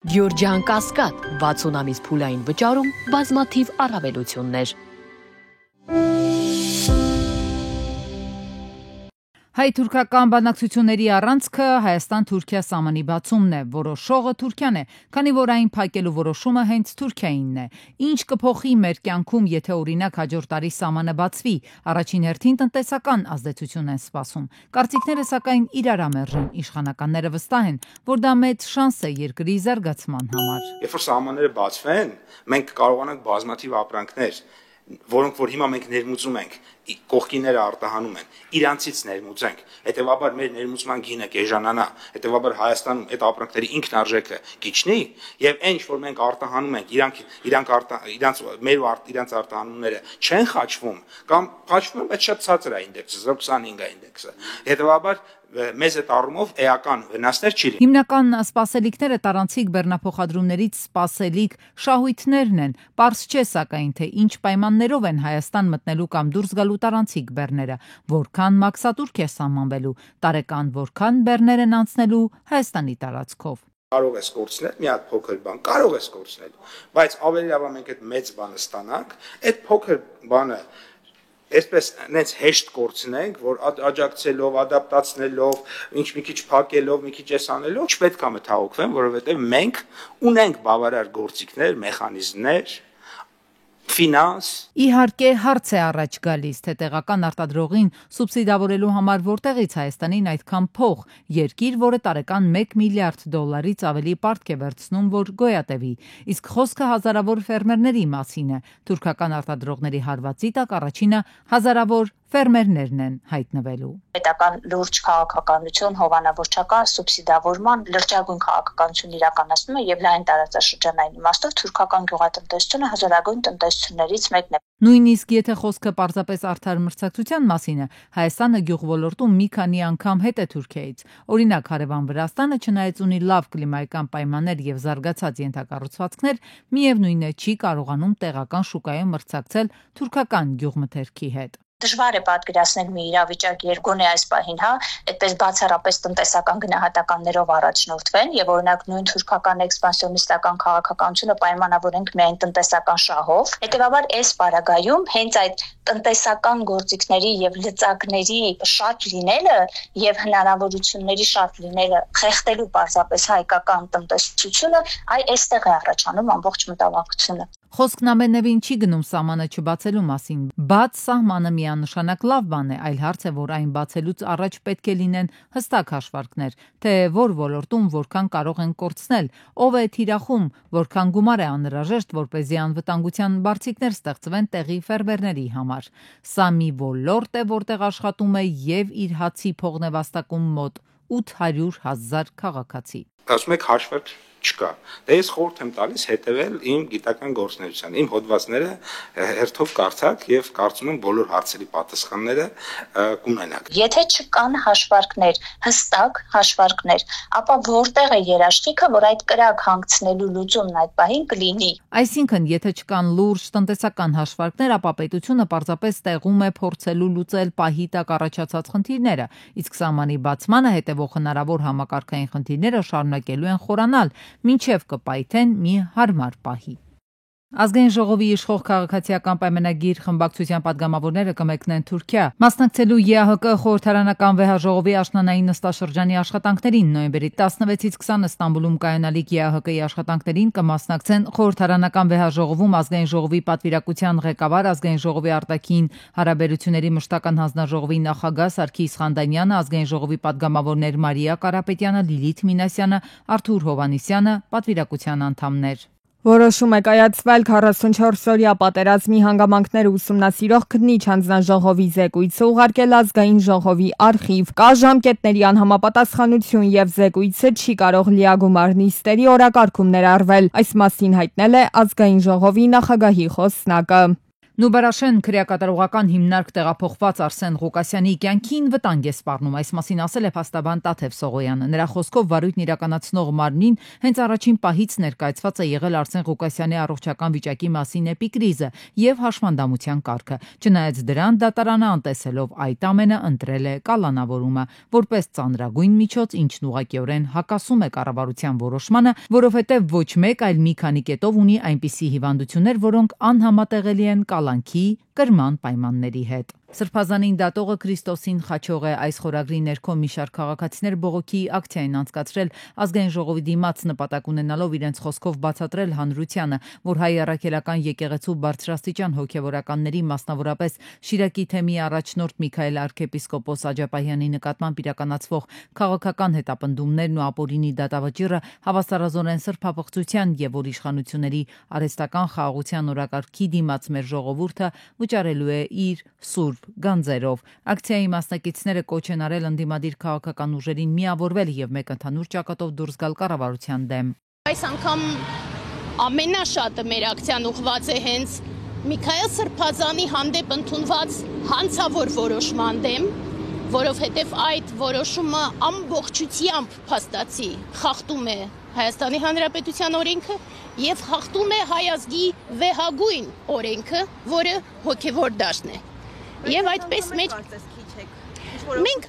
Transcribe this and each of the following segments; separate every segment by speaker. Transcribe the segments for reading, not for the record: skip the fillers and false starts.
Speaker 1: Գյորջյան Կասկադ 60 ամիս փուլային վճարում բազմաթիվ առավելություններ։
Speaker 2: Հայ-թուրքական բանակցությունների առանցքը Հայաստան-Թուրքիա սահմանի բացումն է, որոշողը Թուրքիան է, քանի որ այն փակելու որոշումը հենց Թուրքիայինն է։ Ինչ կփոխի մեր կյանքում, եթե օրինակ հաջորդ տարի սահմանը բացվի, առաջին հերթին տնտեսական ազդեցություն են սպասում։ Կարծիքները սակայն իրարամերժ են, իշխանականները վստահ են, որ դա մեծ շանս է երկրի զարգացման համար։
Speaker 3: Երբ որ սահմանները բացվեն, մենք կարողանանք բազմաթիվ ապրանքներ, որոնք որ հիմա մենք ներմուծում ենք, կողքիները արտահանում են, իրանցից ներմուծենք, հետևաբար մեր ներմուծման գինը կեժանանա, հետևաբար Հայաստանում այդ ապրանքների ինքնարժեքը կիջնի, եւ այն որ մենք արտահանում ենք, իրանց արտահանումները չեն խաչվում, կամ խաչվում են, բայց շատ ցածր է ինդեքսը, 0.25 է ինդեքսը, հետևաբար մեզ այդ առումով էական վնասներ չի լինի։
Speaker 2: Հիմնական սպասելիքները տարանցիկ բեռնափոխադրումներից սպասելիք շահույթներն են։ Պարզ չէ սակայն, թե ինչ պայմաններով են Հայաստան մտնելու կամ դուրս գալու տարանցիկ բեռները, որքան մաքսատուրք է սահմանվելու, տարեկան որքան բեռներ են անցնելու Հայաստանի տարածքով։
Speaker 3: Կարող ես կորցնել մի հատ փոքր բան, կարող ես կորցնել, բայց ավելի լավ է մենք այդ մեծ բանը ստանանք, այդ փոքր բանը այսպես նենց հեշտ կորցնենք, որ աջակցելով, ադապտացնելով, ինչ մի քիչ փակելով, մի քիչ էսանելով, չպետք է մտահոգվեն, որովհետև մենք ունենք բավարար գործիքներ, մեխանիզմներ, ֆինանս։
Speaker 2: Իհարկե հարց է առաջ գալիս, թե տեղական արտադրողին սուբսիդավորելու համար որտեղից Հայաստանին այդքան փող, երկիր, որը տարեկան 1 միլիարդ դոլարից ավելի պարտք է վերցնում, որ գոյատևի, իսկ խոսքը հազարավոր ֆերմերների մասին է, թուրքական արտադրողների հարվածի տակ առաջինը հազարավոր ֆերմերներն են հայտնվելու։
Speaker 4: Պետական լուրջ քաղաքականություն, հովանավորչական սուբսիդավորման լրջագույն քաղաքականություն իրականացնում է եւ լայն տարածաշրջանային իմաստով թուրքական գյուղատնտեսությունը հազարագույն տնտեսություններից մեկն է։
Speaker 2: Նույնիսկ եթե խոսքը պարզապես արդար մրցակցության մասին է, Հայաստանը գյուղոլորտում մի քանի անգամ հետ է Թուրքիայից։ Օրինակ հարևան Վրաստանը չնայած ունի լավ կլիմայական պայմաններ եւ զարգացած ենթակառուցվածքներ, միևնույն է չի կարողանում տեղական շուկայում մրցակցել թուրքական գյուղմթերքի հետ։
Speaker 4: Դժվար է պատկերացնել մի իրավիճակ, երբ գոնե այս պահին, այդպես բացառապես տնտեսական գնահատականներով առաջնորդվեն եւ օրինակ նույն թուրքական էքսպանսիոնիստական քաղաքականությունը պայմանավորենք միայն տնտեսական շահով։ Հետևաբար այս պարագայում հենց այդ տնտեսական գործիքների եւ լծակների շատ լինելը եւ հնարավորությունների շատ լինելը խեղդելու պարզապես հայկական տնտեսությունը, այստեղ է առաջանում ամբողջ մտավախությունը։
Speaker 2: Խոսքն ամենևին չի գնում սահմանը չբացելու մասին։ Բաց սահմանը միանշանակ լավ բան է, այլ հարց է, որ այն բացելուց առաջ պետք է լինեն հստակ հաշվարկներ, թե որ ոլորտում որքան կարող են կորցնել, ով է թիրախում, որքան գումար է անհրաժեշտ, որպեսզի անվտանգության բարձիկներ ստեղծվեն տեղի ֆերմերների համար։ Սա մի ոլորտ է, որտեղ աշխատում է եւ իր հացի փողն է վաստակում մոտ 800,000 քաղաքացի։
Speaker 3: Ասում եք հաշվարկ չկա։ Դե ես խորհուրդ եմ տալիս հետևել իմ գիտական գործունեության, իմ հոդվածները հերթով կարդաք եւ կարծում եմ բոլոր հարցերի պատասխանները կունենաք։
Speaker 4: Եթե չկան հաշվարկներ, հստակ հաշվարկներ, ապա որտեղ է երաշխիքը, որ այդ կրակ հանգցնելու լուծումն այդ պահին կլինի։
Speaker 2: Այսինքն, եթե չկան լուրջ տնտեսական հաշվարկներ, ապա պետությունը պարզապես տեղում է փորձելու լուծել պահի տակ առաջացած խնդիրները, իսկ սահմանի բացմանը հետևող հնարավոր համակարգային խնդիրները շարունակելու են խորանալ, մինչև կպայթեն մի հարմար պահի։ Ազգային ժողովի իշխող քաղաքացիական պայմանագիր խմբակցության պատգամավորները կմեկնեն Թուրքիա, մասնակցելու ԵԱՀԿ խորհրդարանական վեհաժողովի աշնանային նստաշրջանի աշխատանքներին նոյեմբերի 16-ից 20 Ստամբուլում կայանալիք ԵԱՀԿ-ի աշխատանքներին կմասնակցեն խորհրդարանական վեհաժողովում ազգային ժողովի պատվիրակության ղեկավար, ազգային ժողովի արտաքին հարաբերությունների մշտական հանձնաժողովի նախագահ Սարգիս Խանդանյանը, ազգային ժողովի պատգամավորներ Մարիա Կարապետյանը, Լիլիթ Մինասյանը, Արթուր Հովհաննիսյանը, պատվիրակության անդամներ։
Speaker 5: Որոշում է կայացվել 44-օրյա պատերազմի հանգամանքները ուսումնասիրող քննիչ հանձնաժողովի զեկույցը ուղարկել ազգային ժողովի արխիվ։ Կա ժամկետների անհամապատասխանություն եւ զեկույցը չի կարող լիագումար նիստերի օրակարգում ներառվել։ Այս մասին հայտնել է ազգային ժողովի նախագահի խոսնակը։
Speaker 2: Նուբարաշեն քրեակատարողական հիմնարկ տեղափոխված Արսեն Ղուկասյանի կյանքին վտանգ է սպառնում, այս մասին ասել է փաստաբան Տաթև Սողոյանը։ Նրա խոսքով վարույթն իրականացնող մարմնին հենց առաջին պահից ներկայացված է եղել Արսեն Ղուկասյանի առողջական վիճակի մասին էպիկրիզը եւ հաշմանդամության կարգը։ Չնայած դրան, դատարանը անտեսելով այդ ամենը ընտրել է կալանավորումը, որպես ծանրագույն միջոց, ինչն ուղղակիորեն հակասում է կառավարության որոշմանը, որովհետեւ ոչ մեկ, այլ մի քանի կետով ունի այնպիսի հիվանդություններ, որոնք անհամատեղելի են կալանքի կրման պայմանների հետ։ Սրբազանին դատողը Քրիստոսին խաչող է այս խորագրի ներքո մի շարք քաղաքացիներ բողոքի ակցիային անցկացրել ազգային ժողովի դիմաց նպատակ ունենալով իրենց խոսքով բացատրել հանրությանը, որ հայ առաքելական եկեղեցու բարձրաստիճան հոգևորականների, մասնավորապես Շիրակի թեմի առաջնորդ Միքայել arczepiskopos Աջապահյանի նկատմամբ իրականացվող քաղաքական հետապնդումներն ու ապօրինի դատավճիռը հավասարազորեն սրբապղծության եւ որ իշխանությունների արհեստական խաղաղության օրակարգի դիմաց մեր ժողովուրդը վճարելու է իր սուրբ գանձերով։ Ակցիայի մասնակիցները կոչ են արել ընդդիմադիր քաղաքական ուժերին միավորվել եւ մեկ ընդհանուր ճակատով դուրս գալ կառավարության դեմ։
Speaker 6: Այս անգամ ամենաշատը մեր ակցիան ուղղված է հենց Միքայել Սրբազանի հանդեպ ընդունված հանցավոր որոշման դեմ, որովհետև այդ որոշումը ամբողջությամբ փաստացի խախտում է Հայաստանի Հանրապետության օրենքը եւ խախտում է հայ ազգի վեհագույն օրենքը, որը հոգևոր դաշտն է։ Եվ այդպես մենք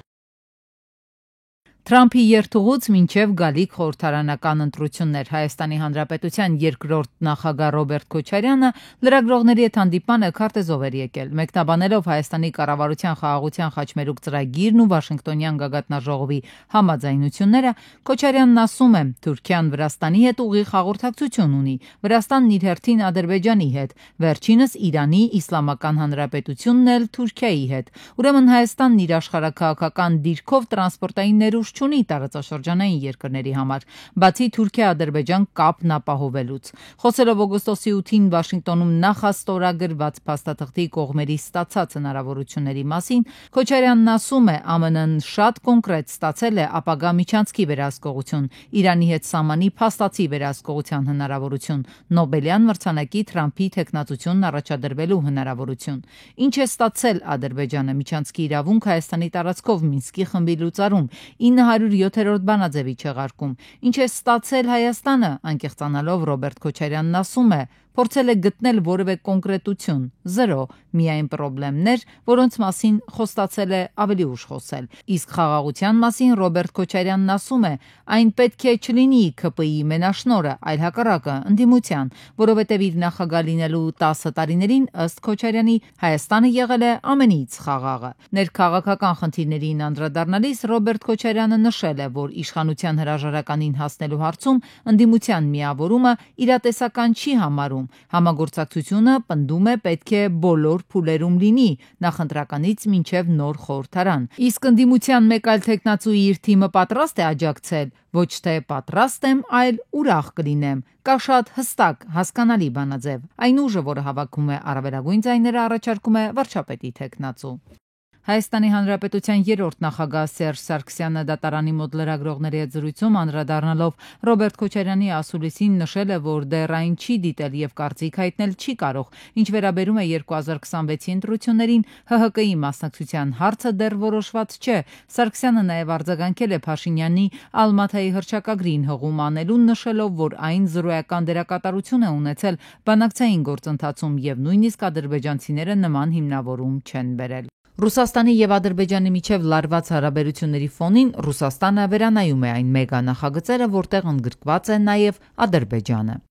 Speaker 2: Թրամփի երթուղուց մինչև գալիք խորհրդարանական ընտրություններ Հայաստանի Հանրապետության երկրորդ նախագահ Ռոբերտ Քոչարյանը լրագրողների հետ հանդիպանը քարտեզով էր եկել, մեկնաբանելով Հայաստանի կառավարության խաղաղության խաչմերուկ ծրագիրն ու Վաշինգտոնյան գագաթնաժողովի համաձայնությունները, Քոչարյանն ասում է, Թուրքիան Վրաստանի հետ ուղիղ հաղորդակցություն ունի, Վրաստանն իր հերթին Ադրբեջանի հետ, վերջինս Իրանի Իսլամական Հանրապետությունն էլ Թուրքիայի հետ։ Ուրեմն Հայաստանն իր աշխարհաքաղաքական դիրքով տրանսպորտային ներուժ չունի տարածաշրջանային երկրների համար, բացի Թուրքիա-Ադրբեջան կապն ապահովելուց։ Խոսելով օգոստոսի 8-ին Վաշինգտոնում նախաստորագրված փաստաթղթի կողմերի ստացած հնարավորությունների մասին, Քոչարյանն ասում է, ԱՄՆ-ն շատ կոնկրետ ստացել է ապագա միջանցքի վերահսկողություն, Իրանի հետ սահմանի փաստացի վերահսկողության հնարավորություն, Նոբելյան մրցանակի Թրամփի թեկնածությունն առաջադրվելու հնարավորություն։ Ինչ է ստացել Ադրբեջանը միջանցքի իրավունք Հայաստանի տարածքով Մինսկի խմբի լուծարում, 907-րդ բանաձևի չեղարկում։ Ինչ է ստացել Հայաստանը, անկեղծանալով Ռոբերտ Քոչարյանն ասում է, փորձել է գտնել որևէ կոնկրետություն, 0, միայն պրոբլեմներ, որոնց մասին խոստացել է ավելի ուշ խոսել։ Իսկ խաղաղության մասին Ռոբերտ Քոչարյանն ասում է, այն պետք է չլինի ՔՊԻ մենաշնորհը, այլ հակառակը, ընդդիմության, որովհետև իր նախագահ լինելու 10 տարիներին ըստ Քոչարյանի Հայաստանը եղել է ամենից խաղաղը։ Ներքաղաքական խնդիրներին անդրադառնալիս Ռոբերտ Քոչարյանը նշել է, որ իշխանության հրաժարականին հասնելու հարցում ընդդիմության միավորումը իրատեսական չի համարում։ Համագործակցությունը պնդում է պետք է բոլոր փուլերում լինի, նախընտրականից մինչև նոր խորհրդարան։ Իսկ ընդդիմության մեկ այլ թեկնածու իր թիմը պատրաստ է աջակցել, ոչ թե պատրաստ եմ, այլ ուրախ կլինեմ։ Կա շատ հստակ, հասկանալի բանաձև։ Այն ուժը, որը հավաքում է առավելագույն ձայները, առաջարկում է վարչապետի թեկնածու։ Հայաստանի Հանրապետության երրորդ նախագահ Սերժ Սարգսյանը դատարանի մոտ լրագրողների հետ զրույցում անդրադառնալով Ռոբերտ Քոչարյանի ասուլիսին նշել է, որ դեռ այն չի դիտել եւ կարծիք հայտնել չի կարող։ Ինչ վերաբերում է 2026-ի ընտրություններին, ՀՀԿ-ի մասնակցության հարցը դեռ որոշված չէ։ Սարգսյանը նաեւ արձագանքել է Փաշինյանի Ալմաթայի հռչակագրին հղում անելուն, նշելով, որ այն զրոյական դերակատարություն է ունեցել բանակցային գործընթացում եւ նույնիսկ ադրբեջանցիները նման հիմնավորում չեն բերել։ Ռուսաստանի եւ Ադրբեջանի միջև լարված հարաբերությունների ֆոնին Ռուսաստանը վերանայում է այն մեգա նախագծերը, որտեղ ընդգրկված է նաեւ Ադրբեջանը։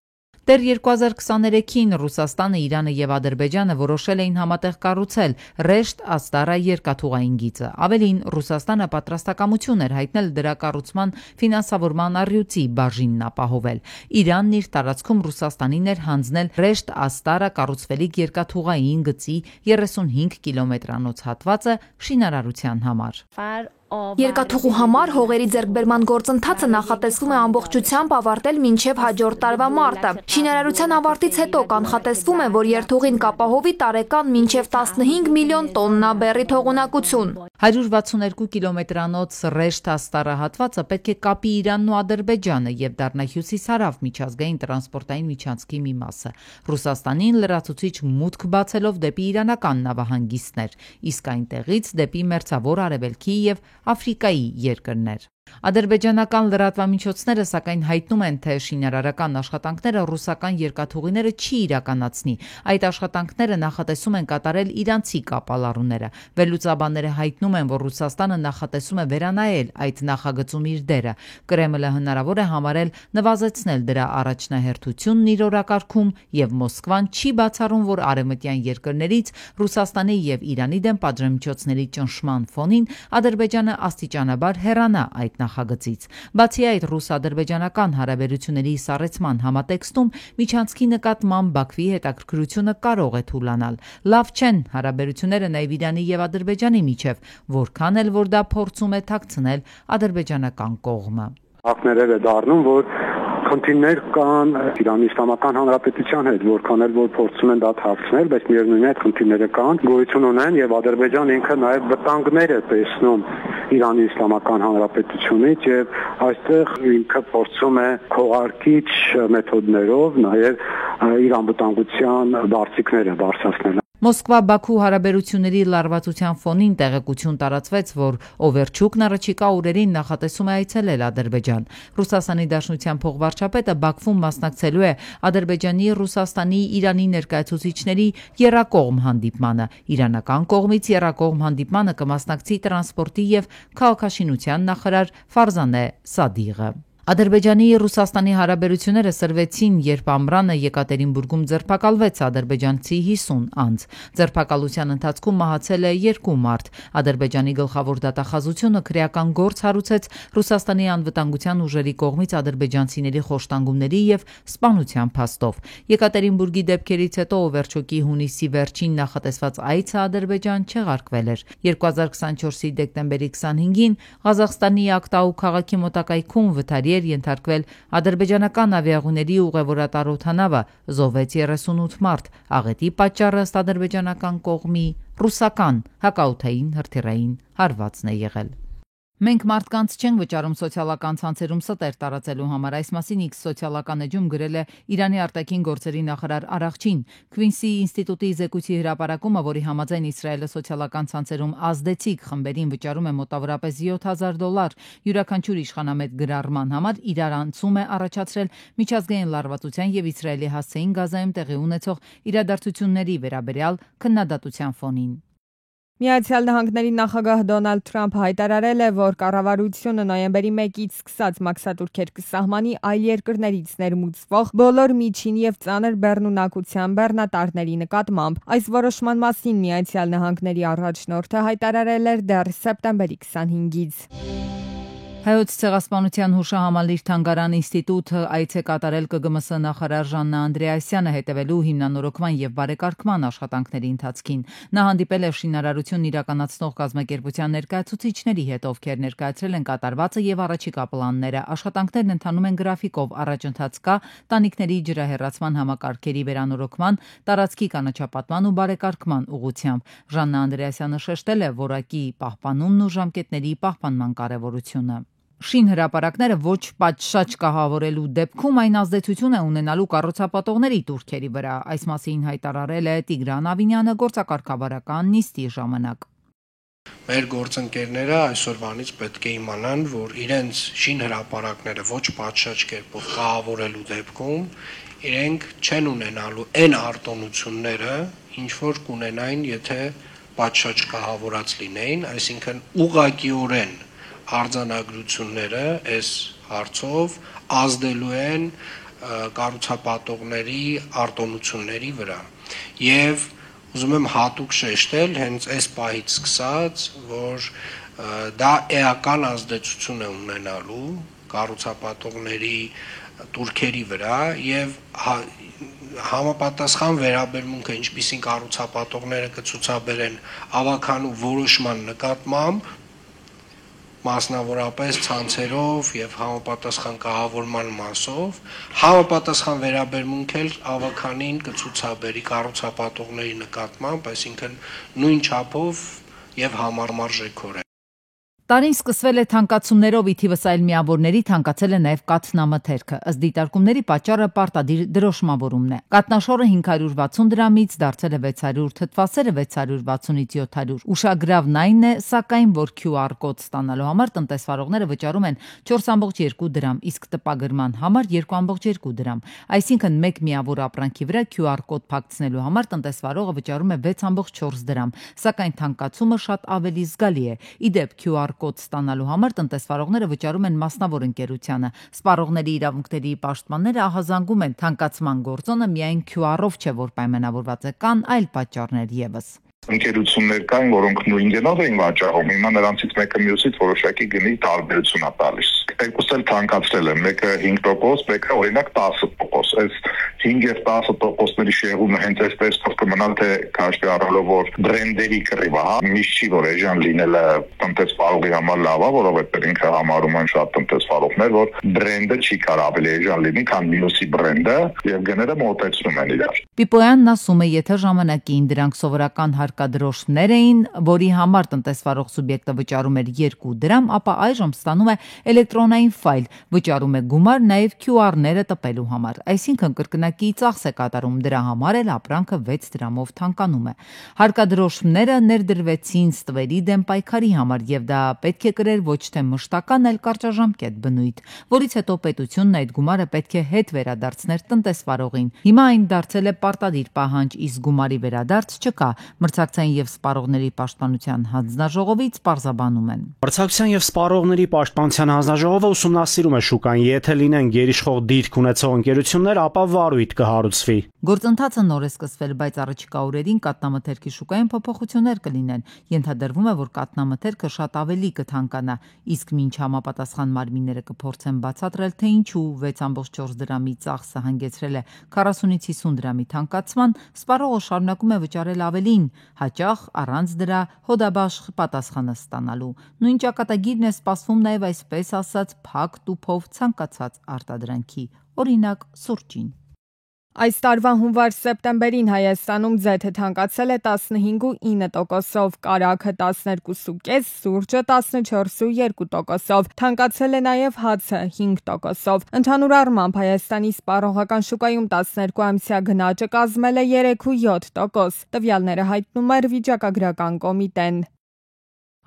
Speaker 2: Դեռ 2023-ին Ռուսաստանը, Իրանը եւ Ադրբեջանը որոշել էին համատեղ կառուցել Ռեշտ-Աստարա երկաթուղային գիծը։ Ավելին, Ռուսաստանը պատրաստակամություն էր հայտնել դրա կառուցման ֆինանսավորման առյուծի բաժինն ապահովել։ Իրանն իր տարածքում Ռուսաստանին էր հանձնել Ռեշտ-Աստարա կառուցվելիք երկաթուղային գծի 35 կիլոմետրանոց հատվածը շինարարության համար։
Speaker 7: Երկաթուղու համար հողերի ձեռքբերման գործընթացը նախատեսվում է ամբողջությամբ ավարտել մինչև հաջորդ տարվա մարտը։ Շինարարության ավարտից հետո կանխատեսվում է, որ երթուղին կապահովի տարեկան մինչև 15 միլիոն տոննա բեռի թողունակություն։
Speaker 2: 162 կիլոմետրանոց Ռեշտ աստառահատվածը պետք է կապի Իրանն ու Ադրբեջանը եւ դառնա հյուսիս-հարավ միջազգային տրանսպորտային միջանցքի մի մասը։ Ռուսաստանին լրացուցիչ մուտք բացելով դեպի իրանական նավահանգիստներ, իսկ այնտեղից դեպի մերձավոր արևելքի եւ Աֆրիկայի երկրներ։ Ադրբեջանական լրատվամիջոցները սակայն հայտնում են, թե շինարարական աշխատանքները ռուսական երկաթուղիները չի իրականացնի։ Այդ աշխատանքները նախատեսում են կատարել իրանցի կապալառուները։ Վերլուծաբանները հայտնում են, որ Ռուսաստանը նախատեսում է վերանայել այդ նախագծում իր դերը։ Կրեմլը հնարավոր է համարել նվազեցնել դրա առաջնահերթությունն իր օրակարգում, եւ Մոսկվան չի բացառում, որ արևմտյան երկրներից Ռուսաստանի եւ Իրանի դեմ պատժամիջոցների ճնշման ֆոնին Ադրբեջանը աստիճանաբար հեռանա այդ նախագծից։ Բացի այդ, ռուս-ադրբեջանական հարաբերությունների սառեցման համատեքստում միջանցքի նկատմամբ Բաքվի հետաքրքրությունը կարող է թուլանալ։ Լավ չեն հարաբերությունները նաև Իրանի եւ Ադրբեջանի միջև, որքան էլ որ դա փորձում է թաքցնել ադրբեջանական կողմը։
Speaker 8: Ակներել է դառնում, որ խնդիրներ կան Իրանի Իսլամական Հանրապետության հետ, որքան էլ որ փորձում են դա թաքցնել, բայց միևնույն է այդ խնդիրները կան, գոյություն ունեն եւ Ադրբեջանը ինքը նաեւ վտանգներ է տեսնում Իրանի Իսլամական Հանրապետությունից եւ այստեղ ինքը փորձում է քողարկիչ մեթոդներով նաեւ իր անվտանգության բարձիկները բարձրացնել։
Speaker 2: Մոսկվա-Բաքու հարաբերությունների լարվածության ֆոնին տեղեկություն տարածվեց, որ Օվերչուկն առաջիկա օրերին նախատեսում է այցելել Ադրբեջան։ Ռուսաստանի Դաշնության փոխվարչապետը Բաքվում մասնակցելու է Ադրբեջանի, Ռուսաստանի, Իրանի ներկայացուցիչների եռակողմ հանդիպմանը։ Իրանական կողմից եռակողմ հանդիպմանը կմասնակցի տրանսպորտի եւ քաղաքաշինության նախարար Ֆարզանե Սադիղը։ Ադրբեջանի եւ Ռուսաստանի հարաբերությունները սրվեցին, երբ ամռանը Եկատերինբուրգում ձերբակալվեց ադրբեջանցի 50 անձ։ Ձերբակալության ընթացքում մահացել է 2 մարդ։ Ադրբեջանի գլխավոր դատախազությունը քրեական գործ հարուցեց Ռուսաստանի անվտանգության ուժերի կողմից ադրբեջանցիների խոշտանգումների եւ սպանության փաստով։ Եկատերինբուրգի դեպքերից հետո Օվերչոկի հունիսի վերջին նախատեսված այցը Ադրբեջան չեղարկվել էր։ 2024-ի դեկտեմբերի 25-ին Ղազախստանի Ակտաու քաղաքի մոտակայքում վթարի ենթարկվել ադրբեջանական ավիաուղիների ուղևորատար օդանավը, զոհվեց 38 մարդ, աղետի պատճառը ըստ ադրբեջանական կողմի ռուսական հակաօդային հրթիռային հարվածն է եղել։ Մենք մարդկանց չենք վճարում սոցիալական ցանցերում ստեր տարածելու համար, այս մասին X սոցիալական էջում գրել է Իրանի արտաքին գործերի նախարար Արաղչին։ Քվինսի ինստիտուտի զեկույցի հրապարակումը, որի համաձայն Իսրայելը սոցիալական ցանցերում ազդեցիկ խմբերին վճարում է մոտավորապես $7,000 յուրաքանչյուր իշխանամետ գրառման համար, իրարանցում է առաջացրել միջազգային լարվածության եւ Իսրայելի հասցեին Գազայում տեղի ունեցող իրադարձությունների վերաբերյալ քննադատության ֆոնին։
Speaker 5: Միացյալ Նահանգների նախագահ Դոնալդ Թրամփը հայտարարել է, որ կառավարությունը նոյեմբերի 1-ից սկսած մաքսատուրքեր կսահմանի այլ երկրներից ներմուծվող բոլոր միջին եւ ծանր բեռնունակության բեռնատարների նկատմամբ։ Այս որոշման մասին Միացյալ Նահանգների առաջնորդը հայտարարել էր դեռ սեպտեմբերի 25-ից։ Հայոց ցեղասպանության հուշահամալիր թանգարան ինստիտուտը այց է կատարել ԿԳՄՍ նախարար Ժաննա Անդրեասյանը հետևելու հիմնանորոգման եւ բարեկարգման աշխատանքների ընթացքին։ Նա հանդիպել է շինարարություն իրականացնող կազմակերպության ներկայացուցիչների հետ, ովքեր ներկայացրել են կատարվածը եւ առաջիկա պլանները։ Աշխատանքներն ընթանում են գրաֆիկով, առաջընթաց կա տանիքների ջրահեռացման համակարգերի վերանորոգման, տարածքի կանաչապատման ու բարեկարգման ուղղությամբ։ Ժաննա Անդրեասյանը շեշտել է որակի պահպանումն ու ժամկետների պահպանման կարեւորությունը։ Շինհրապարակները ոչ պատշաճ կահավորելու դեպքում այն ազդեցություն է ունենալու կառուցապատողների տուրքերի վրա։ Այս մասին հայտարարել է Տիգրան Ավինյանը գործակարգավարական նիստի ժամանակ։
Speaker 9: Մեր գործընկերները այսօրվանից պետք է իմանան, որ իրենց շինհրապարակները ոչ պատշաճ կերպով կահավորելու դեպքում իրենք չեն ունենալու այն արտոնությունները, ինչ որ կունենային, եթե պատշաճ կահավորած լինեին, այսինքն ուղղակիորեն արձանագրությունները այս հարցով ազդելու են կառուցապատողների արտոնությունների վրա եւ ուզում եմ հատուկ շեշտել հենց այս պահից սկսած, որ դա էական ազդեցություն է ունենալու կառուցապատողների տուրքերի վրա եւ համապատասխան վերաբերմունքը ինչպիսին կառուցապատողները կցուցաբերեն ավականու որոշման նկատմամբ մասնավորապես ցանցերով եւ համապատասխան կահավորման մասով, համապատասխան վերաբերմունք էլ ավականին կցուցաբերի կառուցապատողների նկատմամբ, այսինքն նույն չափով եւ համարժեքորեն։
Speaker 2: Տարին սկսվել է թանկացումներով, ի թիվս այլ միավորների թանկացել է նաև կաթնամթերքը։ Ըստ դիտարկումների պատճառը պարտադիր դրոշմավորումն է։ Կատնաշորը 560 դրամից դարձել է 600, թթվասերը 660-ից 700։ Ուշագրավն այն է, սակայն, որ QR կոդ ստանալու համար տնտեսվարողները վճարում են 4.2 դրամ, իսկ տպագրման համար 2.2 դրամ։ Այսինքն մեկ միավոր ապրանքի վրա QR կոդ փակցնելու համար տնտեսվարողը վճարում է 6.4 դրամ, սակայն թանկացումը շատ ավելի զգալի է։ Ի դեպ QR կոդ ստանալու համար տնտեսվարողները վճարում են մասնավոր ընկերությանը։ Սպառողների իրավունքների պաշտպանները ահազանգում են թանկացման գործոնը միայն QR-ով չէ, որ պայմանավորված է, կան այլ պատճառներ ևս։
Speaker 10: Ընկերություններ կային, որոնք նույն գնով էին վաճառում, հիմա նրանցից մեկը մյուսից որոշակի գնի տարբերություն է տալիս։ Երկուսն էլ թանկացրել են, մեկը 5%, մեկը օրինակ 10%։ Այս 5 եւ 10%-ների շեղումը հենց այսպես կմնալ, թե քաշի առնելով որ բրենդերի կռիվը, միշտ չի որ էժան լինելը տնտեսվարողի համար լավ է, որովհետեւ ինքը համարում են շատ տնտեսվարողներ, որ բրենդը չի կարող ավելի էժան լինի, քան մյուսի բրենդը, եւ գները մոտեցնում են իրար։
Speaker 2: Պիպոյանն ասում է, եթե ժամանակին դրանք սովորական հարկադրոշներ էին, որի համար տնտեսվարող սուբյեկտը վճարում էր 2 դրամ, ապա այժմ ստանում է էլեկտրոնային ֆայլ, վճարում է գումար նաև QR-ները տպելու համար։ Այսինքն կրկնակի ծախս է կատարում, դրա համար էլ ապրանքը 6 դրամով թանկանում է։ Հարկադրոշները ներդրվեցին ստվերի դեմ պայքարի համար եւ դա պետք է կրեր ոչ թե մշտական, այլ կարճաժամկետ բնույթ, որից հետո պետությունն այդ գումարը պետք է հետ վերադարձներ տնտեսվարողին։ Հիմա այն դարձել է պարտադիր պահանջ, իսկ գումարի վերադարձ չկա։ Մրցակցային եւ սպառողների պաշտպանության հանձնաժողովից պարզաբանում են։
Speaker 11: Մրցակցության եւ սպառողների պաշտպանության հանձնաժողովը ուսումնասիրում է շուկան, եթե լինեն գերիշխող դիրք ունեցող ընկերություններ, ապա վարույթ կհարուցվի։
Speaker 2: Գործընթացը նոր է սկսվել, բայց առաջիկա օրերին կատնամթերքի շուկայում փոփոխություններ կլինեն։ Ենթադրվում է, որ կատնամթերքը շատ ավելի կթանկանա, իսկ մինչ համապատասխան մարմինները կփորձեն բացատրել, թե ինչու 6.4 դրամի ծախսը հանգեցրել է 40-ից 50 դրամի թանկացման, սպառողը շարունակում է վճարել ավելին, հաճախ առանց դրա հոդաբաշխ պատասխանը ստանալու։ Նույն ճակատագիրն է սպասվում նաև այսպես ասած փակ տուփով ցանկացած արտադրանքի, օրինակ սուրճին։
Speaker 5: Այս տարվա հունվար-սեպտեմբերին Հայաստանում ձեթը թանկացել է 15.9%, կարագը 12.5%, սուրճը 14.2%, թանկացել է նաև հացը 5%։ Ընդհանուր առմամբ Հայաստանի սպառողական շուկայում 12 ամսյա գնաճը կազմել է 3.7%, տվյալները հայտնում էր վիճակագրական կոմիտեն։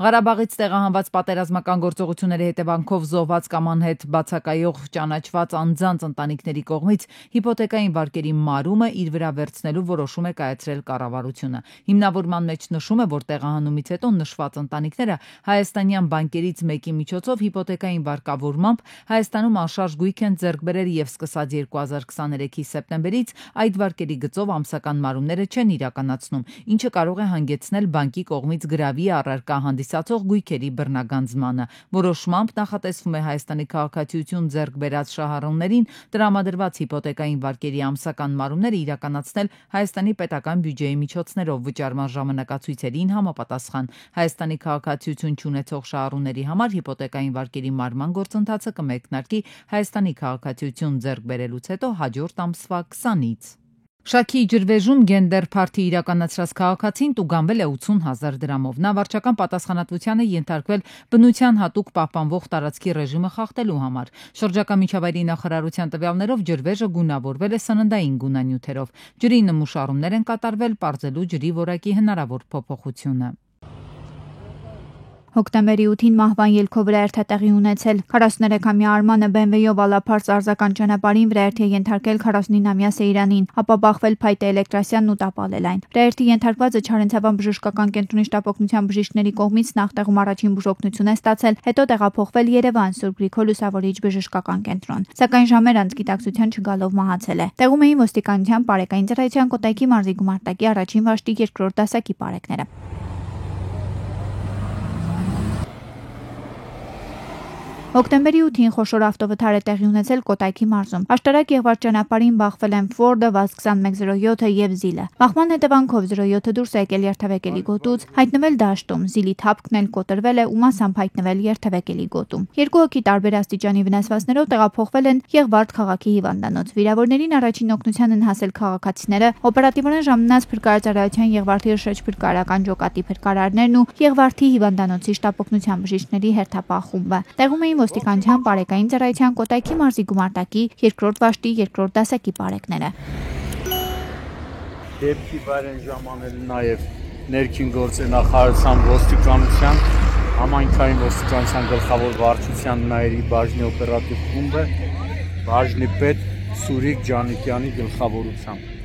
Speaker 2: Ղարաբաղից տեղահանված պատերազմական գործողությունների հետևանքով զոհված կամ անհետ բացակայող ճանաչված անձանց ընտանիքների կողմից հիպոթեկային վարկերի մարումը իր վրա վերցնելու որոշում է կայացրել կառավարությունը։ Հիմնավորման մեջ նշում է, որ տեղահանումից հետո նշված ընտանիքները հայաստանյան բանկերից մեկի միջոցով հիպոթեկային վարկավորմամբ Հայաստանում անշարժ գույք են ձեռք բերել եւ սկսած 2023-ի սեպտեմբերից այդ վարկերի գծով ամսական մարումները չեն իրականացնում, ինչը կարող է հանգեցնել բանկի կողմից գրավի առարկա հանդիսացող գույքերի բռնագանձմանը։ Որոշմամբ նախատեսվում է Հայաստանի քաղաքացիություն ձեռք բերած շահառուներին տրամադրված հիպոթեկային վարկերի ամսական մարումները իրականացնել Հայաստանի պետական բյուջեի միջոցներով վճարման ժամանակացույցերին համապատասխան։ Հայաստանի քաղաքացիություն չունեցող շահառուների համար հիպոթեկային վարկերի մարման գործընթացը կմեկնարկի Հայաստանի քաղաքացիություն ձեռք բերելուց հետո հաջորդ ամսվա 20-ից։ Շաքի ջրվեժում գենդեր փարթի իրականացրած քաղաքացին տուգանվել է 80,000 դրամով։ Նա վարչական պատասխանատվության է ենթարկվել բնության հատուկ պահպանվող տարածքի ռեժիմը խախտելու համար։ Շրջակա միջավայրի նախարարության տվյալներով ջրվեժը գունավորվել է սննդային գունանյութերով։ Ջրի նմուշարումներ են կատարվել, պարզելու ջրի որակի հնարավոր փոփոխությունը։
Speaker 12: Հոկտեմբերի 8-ին մահվան ելքով վրայերթ է տեղի ունեցել։ 43-ամյա Արմանը BMW-ով Ալափարս արձական ճանապարհին վրայերթ է ենթարկել 49-ամյա Սեյրանին, ապա բախվել Փայտե Էլեկտրասյանն ու տապալել այն։ Վրայերթի ենթարկվածը Չարենցավան բժշկական կենտրոնի շտապօգնության բժիշկների կողմից նախտեղում առաջին բուժօգնություն է ստացել, հետո տեղափոխվել Երևան Սուրբ Գրիգոր Լուսավորիչ բժշկական կենտրոն։ Սակայն ժամեր անց գիտակցության չգալով մահացել է։ Տեղում էին ոստիկանության բարեկային ծառայության Կոտայքի մարզի գումարտակի առաջին վաշտի 2-րդ դասակի բարեկները։ Հոկտեմբերի 8-ին խոշոր ավտովթար է տեղի ունեցել Կոտայքի մարզում։ Աշտարակ Եղվարդ ճանապարհին բախվել են Ֆորդը, VAZ-2107-ը եւ Զիլը։ Բախման հետևանքով 07-ը դուրս է եկել երթևեկելի գոտուց, հայտնվել դաշտում, Զիլի թափքն էլ կոտրվել է ու մասամբ հայտնվել երթևեկելի գոտում։ Երկու հոգի տարբեր աստիճանի վնասվածքներով տեղափոխվել են Եղվարդ քաղաքի հիվանդանոց։ Վիրավորներին առաջին օգնության են հասել քաղաքացիները, օպերատիվորեն ժամանած փրկարարության Եղվարդի շրջփրկարարական ջոկատի փրկարարներն ու Եղվարդի հիվանդանոցի շտապօգնության բժիշկների հերթապահ խումբը։ Տեղում էին ոստիկանության բարեկային ծառայության Կոտայքի մարզի գումարտակի 2-րդ վաշտի 2-րդ դասակի բարեկները։
Speaker 13: Դեպքի վայր են ժամանել նաև ներքին գործի նախարարության ոստիկանության, համայնքային ոստիկանության գլխավոր վարչության նայերի բաժնի օպերատիվ խումբը, բաժնի պետ Սուրիկ Ջանիկյանի գլխավորությամբ։